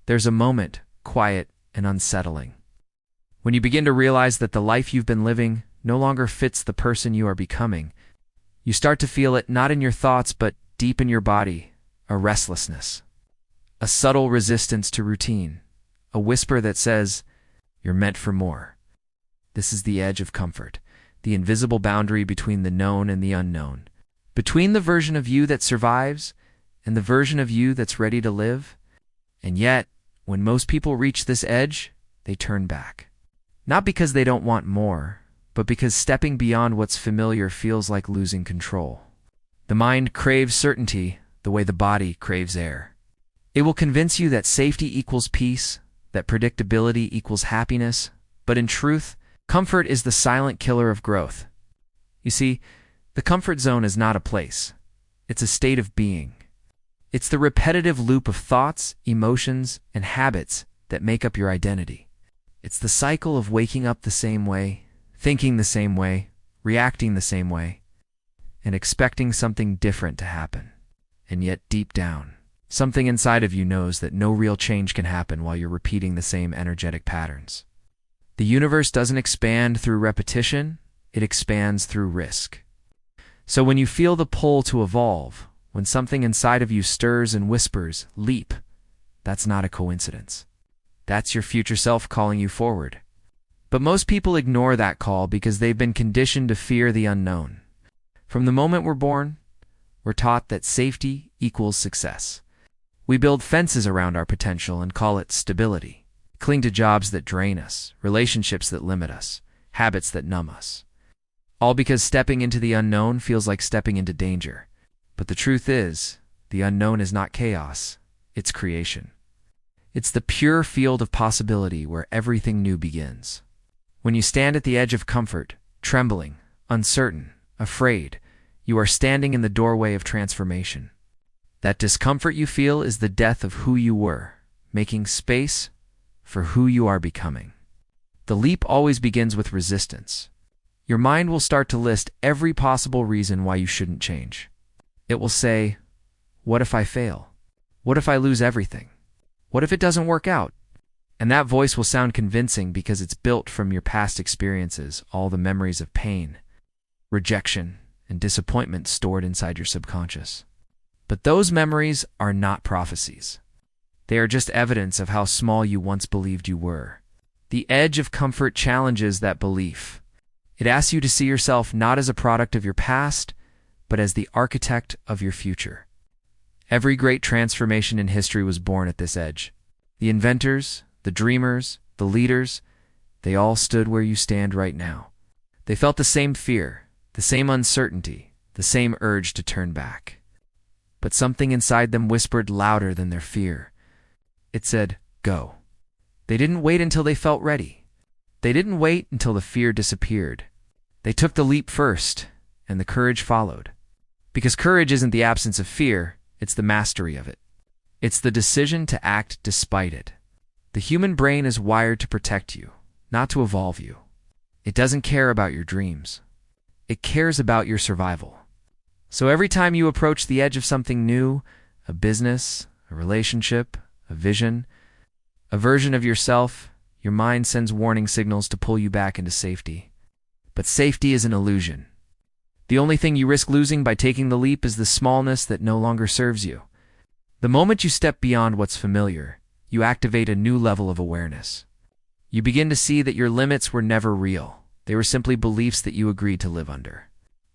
There's a moment, quiet and unsettling, when you begin to realize that the life you've been living no longer fits the person you are becoming. You start to feel it not in your thoughts but deep in your body, a restlessness, a subtle resistance to routine, a whisper that says, "You're meant for more." This is the edge of comfort, the invisible boundary between the known and the unknown, between the version of you that survives and the version of you that's ready to live. And yet, when most people reach this edge, they turn back. Not because they don't want more, but because stepping beyond what's familiar feels like losing control. The mind craves certainty the way the body craves air. It will convince you that safety equals peace, that predictability equals happiness, but in truth, comfort is the silent killer of growth. You see, the comfort zone is not a place. It's a state of being. It's the repetitive loop of thoughts, emotions, and habits that make up your identity. It's the cycle of waking up the same way, thinking the same way, reacting the same way, and expecting something different to happen. And yet deep down, something inside of you knows that no real change can happen while you're repeating the same energetic patterns. The universe doesn't expand through repetition, it expands through risk. So when you feel the pull to evolve, when something inside of you stirs and whispers, "Leap," that's not a coincidence. That's your future self calling you forward. But most people ignore that call because they've been conditioned to fear the unknown. From the moment we're born, we're taught that safety equals success. We build fences around our potential and call it stability. Cling to jobs that drain us, relationships that limit us, habits that numb us. All because stepping into the unknown feels like stepping into danger. But the truth is, the unknown is not chaos, it's creation. It's the pure field of possibility where everything new begins. When you stand at the edge of comfort, trembling, uncertain, afraid, you are standing in the doorway of transformation. That discomfort you feel is the death of who you were, making space for who you are becoming. The leap always begins with resistance. Your mind will start to list every possible reason why you shouldn't change. It will say, "What if I fail? What if I lose everything? What if it doesn't work out?" And that voice will sound convincing because it's built from your past experiences, all the memories of pain, rejection, and disappointment stored inside your subconscious. But those memories are not prophecies. They are just evidence of how small you once believed you were. The edge of comfort challenges that belief. It asks you to see yourself not as a product of your past, but as the architect of your future. Every great transformation in history was born at this edge. The inventors, the dreamers, the leaders, they all stood where you stand right now. They felt the same fear, the same uncertainty, the same urge to turn back. But something inside them whispered louder than their fear. It said, "Go." They didn't wait until they felt ready. They didn't wait until the fear disappeared. They took the leap first, and the courage followed. Because courage isn't the absence of fear, it's the mastery of it. It's the decision to act despite it. The human brain is wired to protect you, not to evolve you. It doesn't care about your dreams. It cares about your survival. So every time you approach the edge of something new, a business, a relationship, a vision, a version of yourself, your mind sends warning signals to pull you back into safety. But safety is an illusion. The only thing you risk losing by taking the leap is the smallness that no longer serves you. The moment you step beyond what's familiar, you activate a new level of awareness. You begin to see that your limits were never real. They were simply beliefs that you agreed to live under.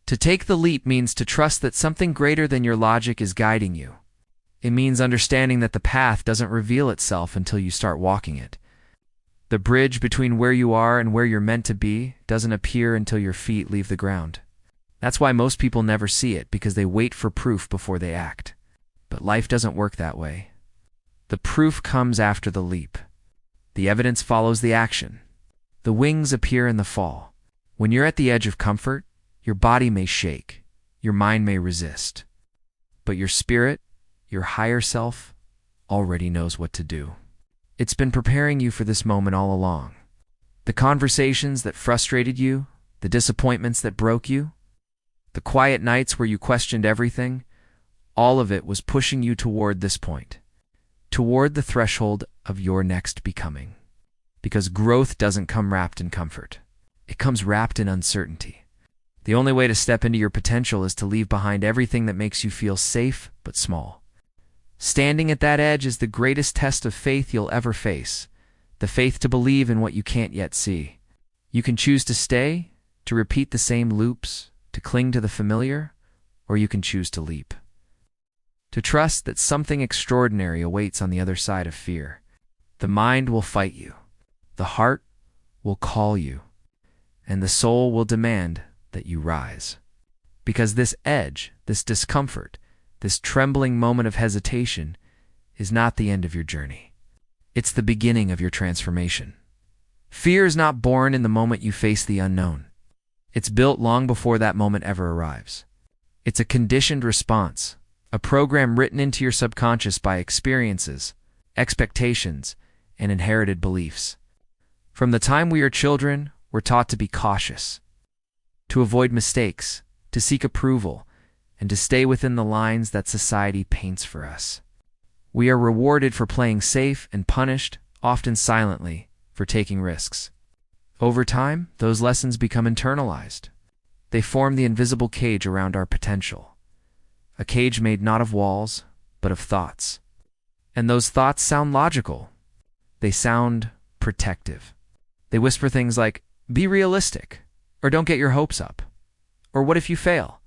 To take the leap means to trust that something greater than your logic is guiding you. It means understanding that the path doesn't reveal itself until you start walking it. The bridge between where you are and where you're meant to be doesn't appear until your feet leave the ground. That's why most people never see it, because they wait for proof before they act. But life doesn't work that way. The proof comes after the leap. The evidence follows the action. The wings appear in the fall. When you're at the edge of comfort, your body may shake, your mind may resist, but your spirit, your higher self, already knows what to do. It's been preparing you for this moment all along. The conversations that frustrated you, the disappointments that broke you, the quiet nights where you questioned everything, all of it was pushing you toward this point. toward the threshold of your next becoming. Because growth doesn't come wrapped in comfort. It comes wrapped in uncertainty. The only way to step into your potential is to leave behind everything that makes you feel safe but small. Standing at that edge is the greatest test of faith you'll ever face, the faith to believe in what you can't yet see. You can choose to stay, to repeat the same loops, to cling to the familiar, or you can choose to leap. To trust that something extraordinary awaits on the other side of fear. The mind will fight you, the heart will call you, and the soul will demand that you rise. Because this edge, this discomfort, this trembling moment of hesitation is not the end of your journey. It's the beginning of your transformation. Fear is not born in the moment you face the unknown. It's built long before that moment ever arrives. It's a conditioned response, a program written into your subconscious by experiences, expectations, and inherited beliefs. From the time we are children, we're taught to be cautious, to avoid mistakes, to seek approval, and to stay within the lines that society paints for us. We are rewarded for playing safe and punished, often silently, for taking risks. Over time, those lessons become internalized. They form the invisible cage around our potential. A cage made not of walls, but of thoughts. And those thoughts sound logical. They sound protective. They whisper things like, be realistic, or don't get your hopes up, or what if you fail?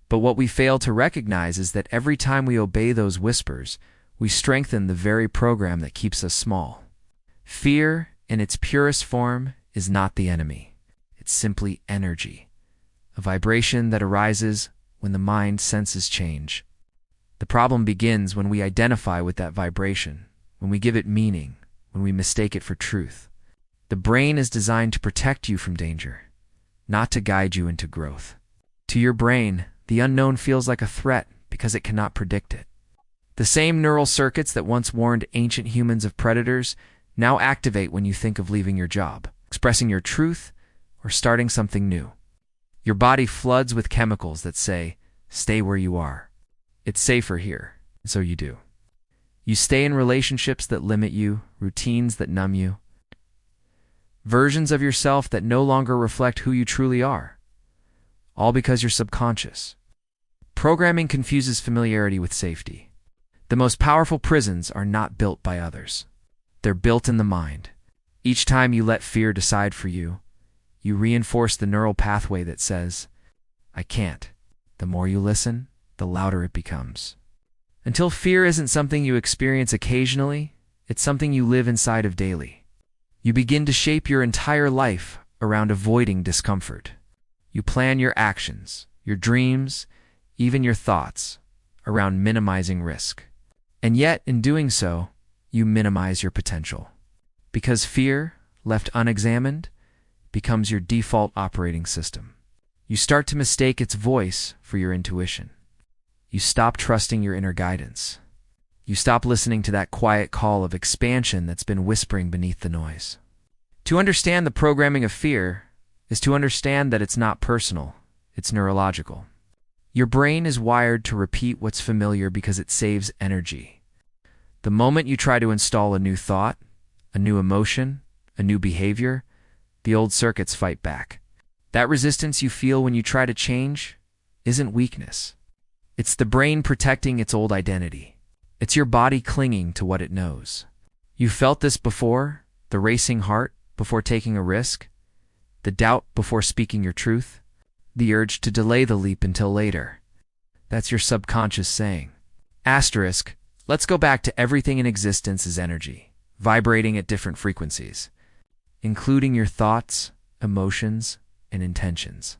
But what we fail to recognize is that every time we obey those whispers, we strengthen the very program that keeps us small. Fear, in its purest form, is not the enemy. It's simply energy, a vibration that arises when the mind senses change. The problem begins when we identify with that vibration, when we give it meaning, when we mistake it for truth. The brain is designed to protect you from danger, not to guide you into growth. To your brain, the unknown feels like a threat because it cannot predict it. The same neural circuits that once warned ancient humans of predators now activate when you think of leaving your job, expressing your truth, or starting something new. Your body floods with chemicals that say, stay where you are. It's safer here, so you do. You stay in relationships that limit you, routines that numb you, versions of yourself that no longer reflect who you truly are, all because you're subconscious. Programming confuses familiarity with safety. The most powerful prisons are not built by others. They're built in the mind. Each time you let fear decide for you, you reinforce the neural pathway that says, I can't. The more you listen, the louder it becomes. Until fear isn't something you experience occasionally, it's something you live inside of daily. You begin to shape your entire life around avoiding discomfort. You plan your actions, your dreams, even your thoughts, around minimizing risk. And yet, in doing so, you minimize your potential. Because fear, left unexamined, becomes your default operating system. You start to mistake its voice for your intuition. You stop trusting your inner guidance. You stop listening to that quiet call of expansion that's been whispering beneath the noise. To understand the programming of fear is to understand that it's not personal, it's neurological. Your brain is wired to repeat what's familiar because it saves energy. The moment you try to install a new thought, a new emotion, a new behavior, the old circuits fight back. That resistance you feel when you try to change isn't weakness. It's the brain protecting its old identity. It's your body clinging to what it knows. You felt this before, the racing heart before taking a risk, the doubt before speaking your truth, the urge to delay the leap until later. That's your subconscious saying. Asterisk, let's go back to everything in existence is energy, vibrating at different frequencies, including your thoughts, emotions, and intentions.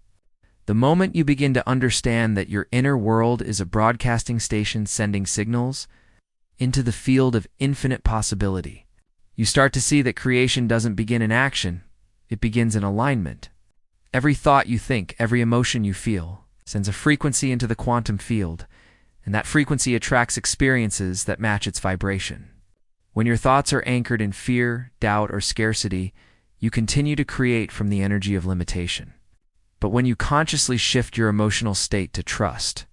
The moment you begin to understand that your inner world is a broadcasting station sending signals into the field of infinite possibility, you start to see that creation doesn't begin in action, it begins in alignment. Every thought you think, every emotion you feel, sends a frequency into the quantum field, and that frequency attracts experiences that match its vibration. When your thoughts are anchored in fear, doubt, or scarcity, you continue to create from the energy of limitation. But when you consciously shift your emotional state to trust,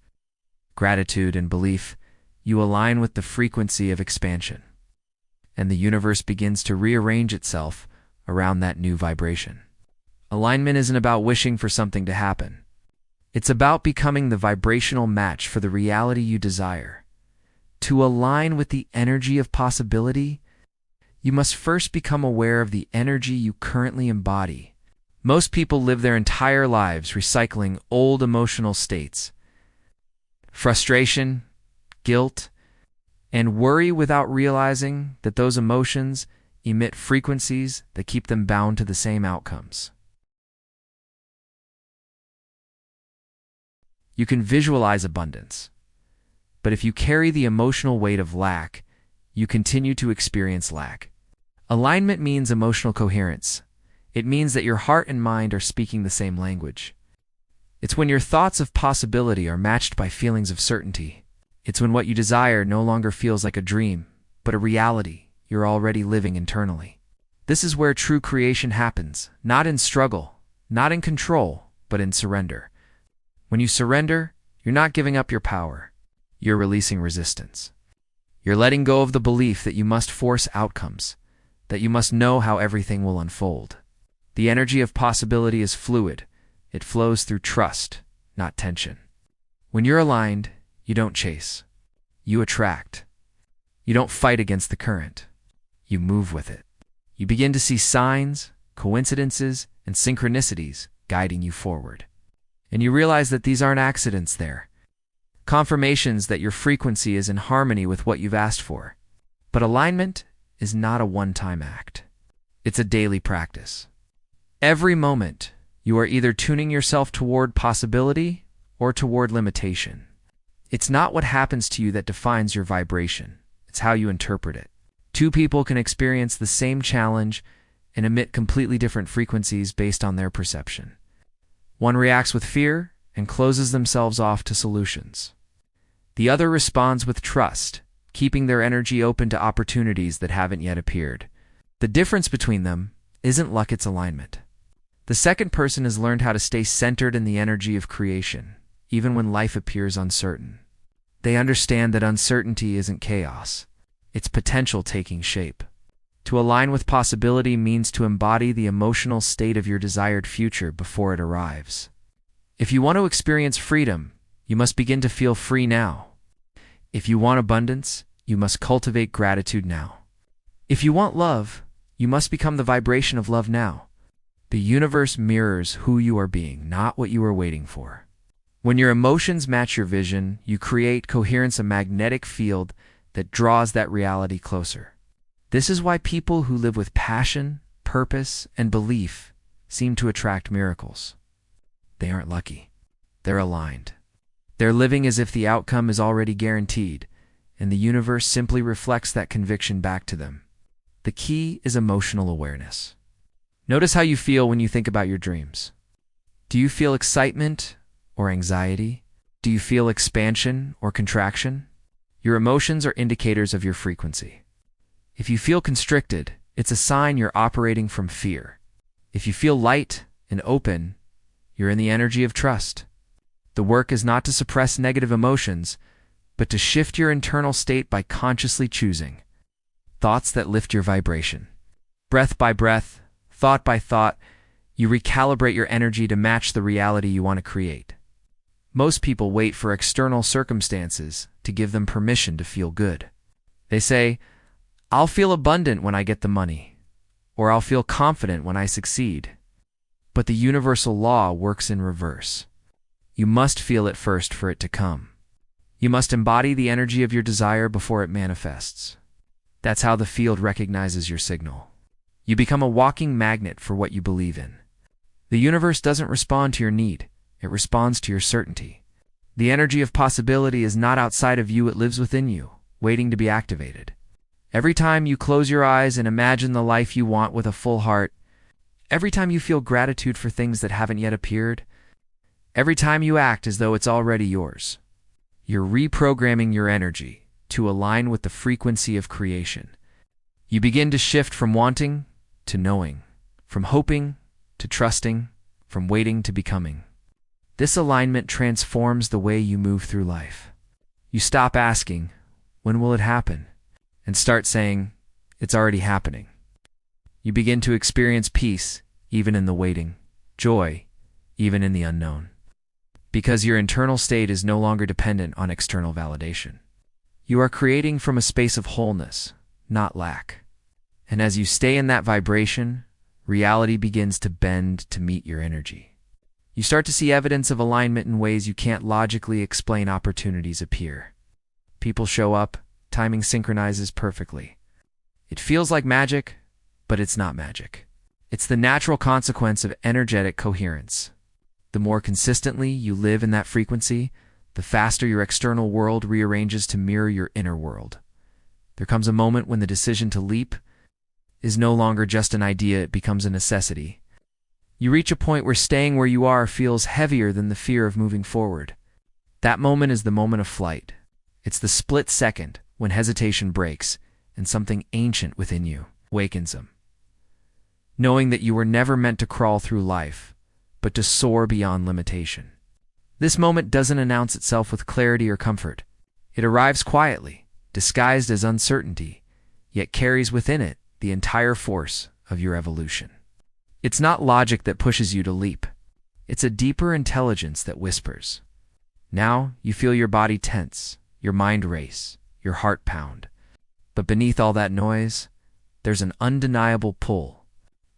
gratitude, and belief, you align with the frequency of expansion. and the universe begins to rearrange itself around that new vibration. Alignment isn't about wishing for something to happen. It's about becoming the vibrational match for the reality you desire. To align with the energy of possibility, you must first become aware of the energy you currently embody. Most people live their entire lives recycling old emotional states. Frustration, guilt, and worry without realizing that those emotions emit frequencies that keep them bound to the same outcomes. You can visualize abundance, but if you carry the emotional weight of lack, you continue to experience lack. Alignment means emotional coherence. It means that your heart and mind are speaking the same language. It's when your thoughts of possibility are matched by feelings of certainty. It's when what you desire no longer feels like a dream, but a reality you're already living internally. This is where true creation happens, not in struggle, not in control, but in surrender. When you surrender, you're not giving up your power. You're releasing resistance. You're letting go of the belief that you must force outcomes, that you must know how everything will unfold. The energy of possibility is fluid. It flows through trust, not tension. When you're aligned, you don't chase. You attract. You don't fight against the current. You move with it. You begin to see signs, coincidences, and synchronicities guiding you forward. And you realize that these aren't accidents there. Confirmations that your frequency is in harmony with what you've asked for. But alignment is not a one-time act. It's a daily practice. Every moment, you are either tuning yourself toward possibility or toward limitation. It's not what happens to you that defines your vibration. It's how you interpret it. Two people can experience the same challenge and emit completely different frequencies based on their perception. One reacts with fear and closes themselves off to solutions. The other responds with trust, keeping their energy open to opportunities that haven't yet appeared. The difference between them isn't luck, it's alignment. The second person has learned how to stay centered in the energy of creation, even when life appears uncertain. They understand that uncertainty isn't chaos. It's potential taking shape. To align with possibility means to embody the emotional state of your desired future before it arrives. If you want to experience freedom, you must begin to feel free now. If you want abundance, you must cultivate gratitude now. If you want love, you must become the vibration of love now. The universe mirrors who you are being, not what you are waiting for. When your emotions match your vision, you create coherence, a magnetic field that draws that reality closer. This is why people who live with passion, purpose, and belief seem to attract miracles. They aren't lucky. They're aligned. They're living as if the outcome is already guaranteed, and the universe simply reflects that conviction back to them. The key is emotional awareness. Notice how you feel when you think about your dreams. Do you feel excitement or anxiety? Do you feel expansion or contraction? Your emotions are indicators of your frequency. If you feel constricted, it's a sign you're operating from fear. If you feel light and open, you're in the energy of trust. The work is not to suppress negative emotions, but to shift your internal state by consciously choosing thoughts that lift your vibration. Breath by breath, thought by thought, you recalibrate your energy to match the reality you want to create. Most people wait for external circumstances to give them permission to feel good. They say, "I'll feel abundant when I get the money," or "I'll feel confident when I succeed." But the universal law works in reverse. You must feel it first for it to come. You must embody the energy of your desire before it manifests. That's how the field recognizes your signal. You become a walking magnet for what you believe in. The universe doesn't respond to your need. It responds to your certainty. The energy of possibility is not outside of you, it lives within you, waiting to be activated. Every time you close your eyes and imagine the life you want with a full heart, every time you feel gratitude for things that haven't yet appeared, every time you act as though it's already yours, you're reprogramming your energy to align with the frequency of creation. You begin to shift from wanting to knowing, from hoping to trusting, from waiting to becoming. This alignment transforms the way you move through life. You stop asking, "When will it happen?" and start saying, It's already happening. You begin to experience peace, even in the waiting, joy, even in the unknown. Because your internal state is no longer dependent on external validation. You are creating from a space of wholeness, not lack. And as you stay in that vibration, reality begins to bend to meet your energy. You start to see evidence of alignment in ways you can't logically explain. Opportunities appear. People show up, timing synchronizes perfectly. It feels like magic, but it's not magic. It's the natural consequence of energetic coherence. The more consistently you live in that frequency, the faster your external world rearranges to mirror your inner world. There comes a moment when the decision to leap is no longer just an idea, it becomes a necessity. You reach a point where staying where you are feels heavier than the fear of moving forward. That moment is the moment of flight. It's the split second when hesitation breaks and something ancient within you wakens them. Knowing that you were never meant to crawl through life, but to soar beyond limitation. This moment doesn't announce itself with clarity or comfort. It arrives quietly, disguised as uncertainty, yet carries within it the entire force of your evolution. It's not logic that pushes you to leap. It's a deeper intelligence that whispers. Now you feel your body tense, your mind race, your heart pound. But beneath all that noise, there's an undeniable pull,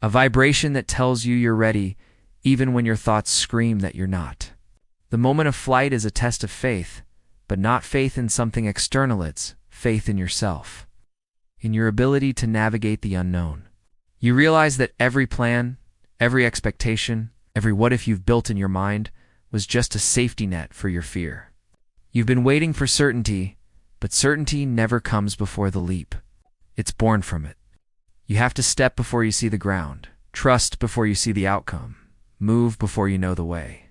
a vibration that tells you you're ready even when your thoughts scream that you're not. The moment of flight is a test of faith, but not faith in something external, it's faith in yourself, in your ability to navigate the unknown. You realize that every plan, every expectation, every what if you've built in your mind was just a safety net for your fear. You've been waiting for certainty, but certainty never comes before the leap. It's born from it. You have to step before you see the ground, trust before you see the outcome, move before you know the way.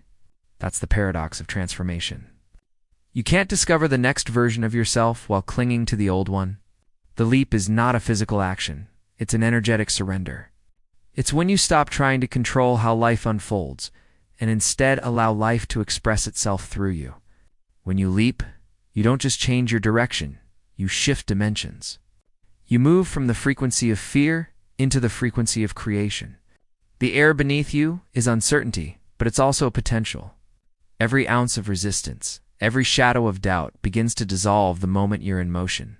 That's the paradox of transformation. You can't discover the next version of yourself while clinging to the old one. The leap is not a physical action. It's an energetic surrender. It's when you stop trying to control how life unfolds and instead allow life to express itself through you. When you leap, you don't just change your direction, you shift dimensions. You move from the frequency of fear into the frequency of creation. The air beneath you is uncertainty, but it's also potential. Every ounce of resistance, every shadow of doubt begins to dissolve the moment you're in motion.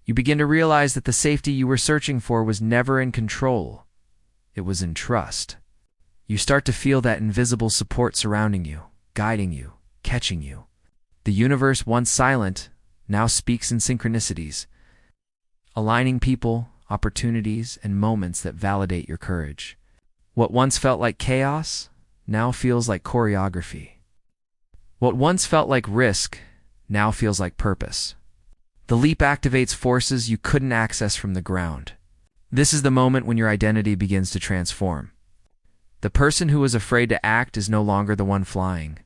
You begin to realize that the safety you were searching for was never in control. It was in trust. You start to feel that invisible support surrounding you, guiding you, catching you. The universe, once silent, now speaks in synchronicities, aligning people, opportunities, and moments that validate your courage. What once felt like chaos now feels like choreography. What once felt like risk now feels like purpose. The leap activates forces you couldn't access from the ground. This is the moment when your identity begins to transform. The person who was afraid to act is no longer the one flying.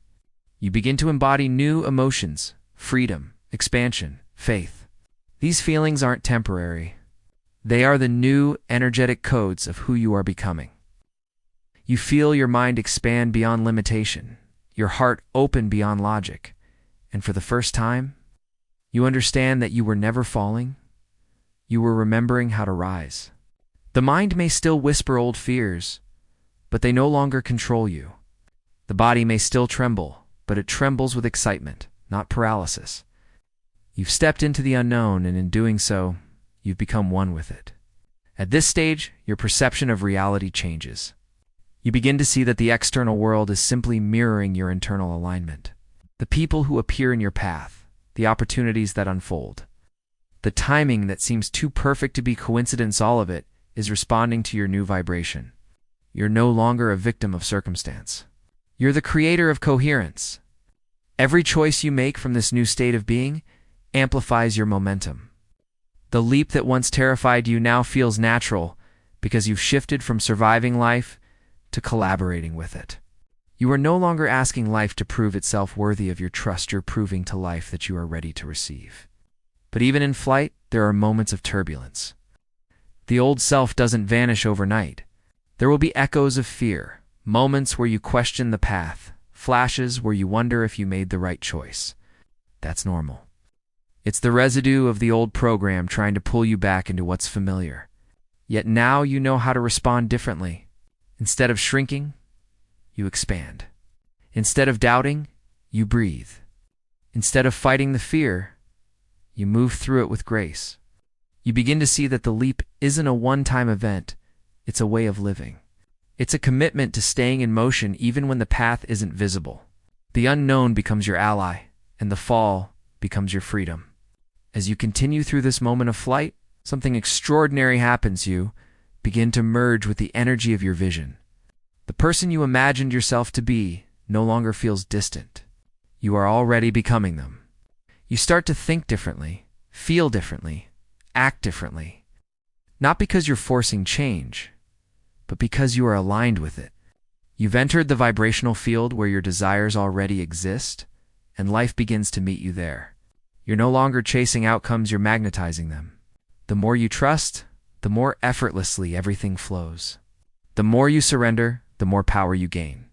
You begin to embody new emotions, freedom, expansion, faith. These feelings aren't temporary. They are the new, energetic codes of who you are becoming. You feel your mind expand beyond limitation, your heart open beyond logic, and for the first time, you understand that you were never falling. You were remembering how to rise. The mind may still whisper old fears, but they no longer control you. The body may still tremble, but it trembles with excitement, not paralysis. You've stepped into the unknown, and in doing so, you've become one with it. At this stage, your perception of reality changes. You begin to see that the external world is simply mirroring your internal alignment. The people who appear in your path, the opportunities that unfold, the timing that seems too perfect to be coincidence, all of it is responding to your new vibration. You're no longer a victim of circumstance. You're the creator of coherence. Every choice you make from this new state of being amplifies your momentum. The leap that once terrified you now feels natural because you've shifted from surviving life to collaborating with it. You are no longer asking life to prove itself worthy of your trust. You're proving to life that you are ready to receive. But even in flight, there are moments of turbulence. The old self doesn't vanish overnight. There will be echoes of fear, moments where you question the path, flashes where you wonder if you made the right choice. That's normal. It's the residue of the old program trying to pull you back into what's familiar. Yet now you know how to respond differently. Instead of shrinking, you expand. Instead of doubting, you breathe. Instead of fighting the fear, you move through it with grace. You begin to see that the leap isn't a one-time event, it's a way of living. It's a commitment to staying in motion even when the path isn't visible. The unknown becomes your ally, and the fall becomes your freedom. As you continue through this moment of flight, something extraordinary happens. You begin to merge with the energy of your vision. The person you imagined yourself to be no longer feels distant. You are already becoming them. You start to think differently, feel differently, act differently. Not because you're forcing change, but because you are aligned with it. You've entered the vibrational field where your desires already exist, and life begins to meet you there. You're no longer chasing outcomes, you're magnetizing them. The more you trust, the more effortlessly everything flows. The more you surrender, the more power you gain.